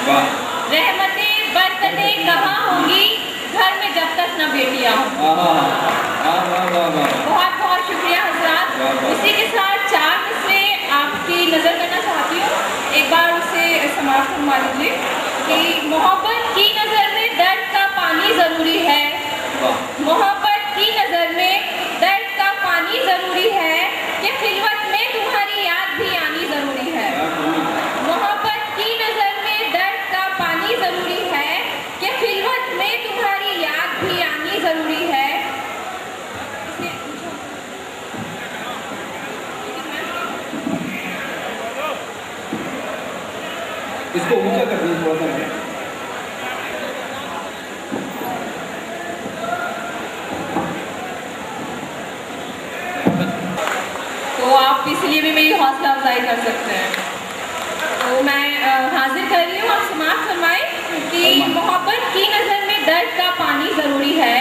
रहमतें बरकतें कहाँ होंगी घर में जब तक न बेटियाँ हों। बहुत बहुत शुक्रिया हजरात। इसी के साथ 4 मिसरे आपकी नज़र करना चाहती हूँ, एक बार उसे समाप्त फरमा लीजिए कि मोहब्बत की नज़र में दर्द का पानी ज़रूरी है, मोहब्बत की नज़र में दर्द का पानी ज़रूरी है कि खिलवत में तुम्हारी याद भी आनी ज़रूरी है। मोहब्बत की नज़र में दर्द का पानी ज़रूरी है कि खिलवत में तुम्हारी याद भी आनी ज़रूरी है। इसको ऊंचा कर दीजिए थोड़ा सा। तो आप इसलिए भी मेरी हौसला अफजाई कर सकते हैं। तो मैं हाजिर कर रही हूँ, आप समाप्त फरमाएं कि मोहब्बत की नज़र में दर्द का पानी ज़रूरी है,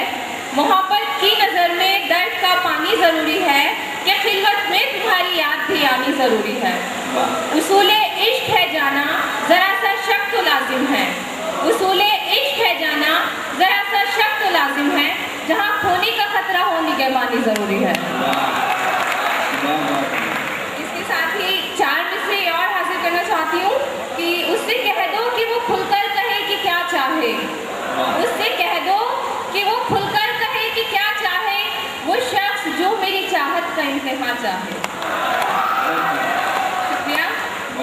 मोहब्बत की नज़र में दर्द का पानी ज़रूरी है कि खिलवत में तुम्हारी याद भी आनी ज़रूरी है। उसूले इश्क है जाना ज़रा सा शक तो लाजिम है, उसूले इश्क है जाना ज़रा सा शक तो लाजिम है, जहाँ खोने का खतरा हो निगहबानी ज़रूरी है। इसके साथ ही 4 मिसरे और हासिल करना चाहती हूँ कि उससे कह दो कि वो खुलकर कहे कि क्या चाहे, उससे कह दो कि वो खुलकर कहे कि क्या चाहे, वो शख्स जो मेरी चाहत का इंतहा चाहे। शुक्रिया।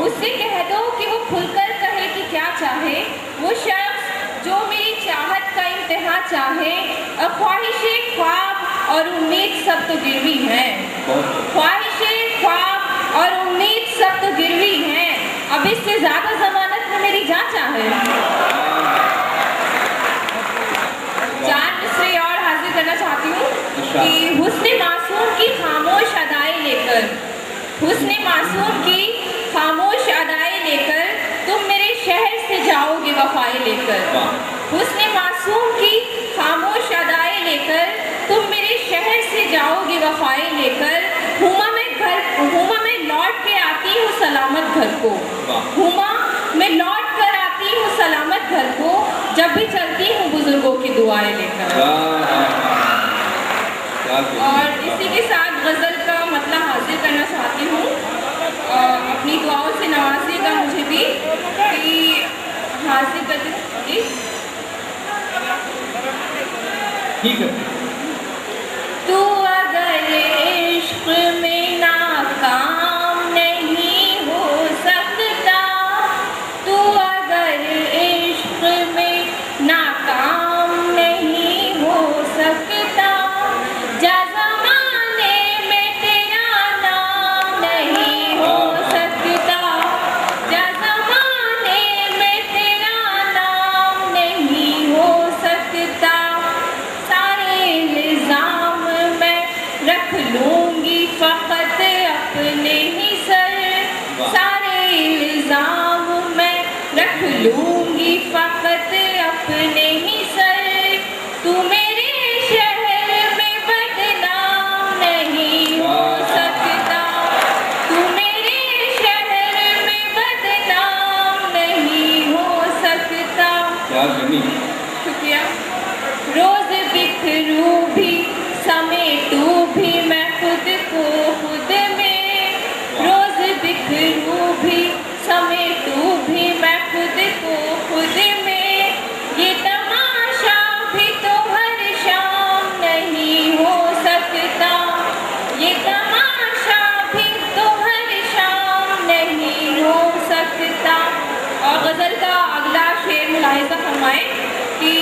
उससे कह दो कि वो खुलकर कहे कि क्या चाहे, वो शख्स जो मेरी चाहत का इंतहा चाहे। ख्वाहिशे ख्वाब और उम्मीद सब तो गिरवी हैं, ख्वाहिशे ख्वाब और उम्मीद सब तो गिरवी हैं, अब इससे ज्यादा जमानत में मेरी जान चाहे। 4 मिसरे और हाजिर करना चाहती हूँ कि हुस्ने मासूम की खामोश अदाएं लेकर, हुस्ने मासूम की खामोश अदाएं लेकर तुम मेरे शहर से जाओगे वफाएं लेकर, हुस्ने मासूम की खामोश अदाएं लेकर तुम मेरे शहर से जाओगे वफाएं लेकर। हुमा में लौट के आती हूँ सलामत घर को, हुमा में लौट कर आती हूँ सलामत घर को, जब भी चलती हूँ बुजुर्गों की दुआएं लेकर। और इसी के साथ गज़ल का मतलब हासिल करना चाहती हूँ, अपनी दुआओं से नवाजिएगा मुझे भी कि हासिल करती। ठीक है। तू अगर इश्क में नाकाम नहीं हो सकता, तू अगर इश्क में नाकाम नहीं हो सकता, जा ज़माने में तेरा नाम नहीं हो सकता, जा ज़माने में तेरा नाम नहीं हो सकता। सारे इल्ज़ाम मैं रख लूँगी फ़कत अपने ही सर, सारे इल्ज़ाम मैं रख लूँगी फ़कत अपने ही सर। तू मेरे शहर में बदनाम नहीं हो सकता, तू मेरे शहर में बदनाम नहीं हो सकता। शुक्रिया। रोज बिखरू भी समेटू भी मैं खुद को खुद में, रोज बिखरू भी समेटू भी मैं खुद को खुद में, ये तमाशा भी तो हर शाम नहीं हो सकता, ये तमाशा भी तो हर शाम नहीं हो सकता। और गज़ल का अगला शेर मुलाहिज़ा फरमाएं कि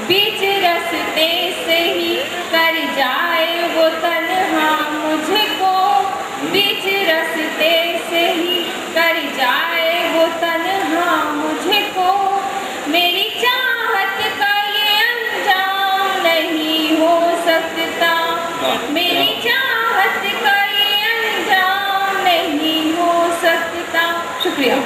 बीच रस्ते से ही कर जाए वो तन्हा मुझको, बीच रस्ते से ही कर जाए वो तन्हा मुझको, मेरी चाहत का ये अंजाम नहीं हो सकता, मेरी चाहत का ये अंजाम नहीं हो सकता। शुक्रिया।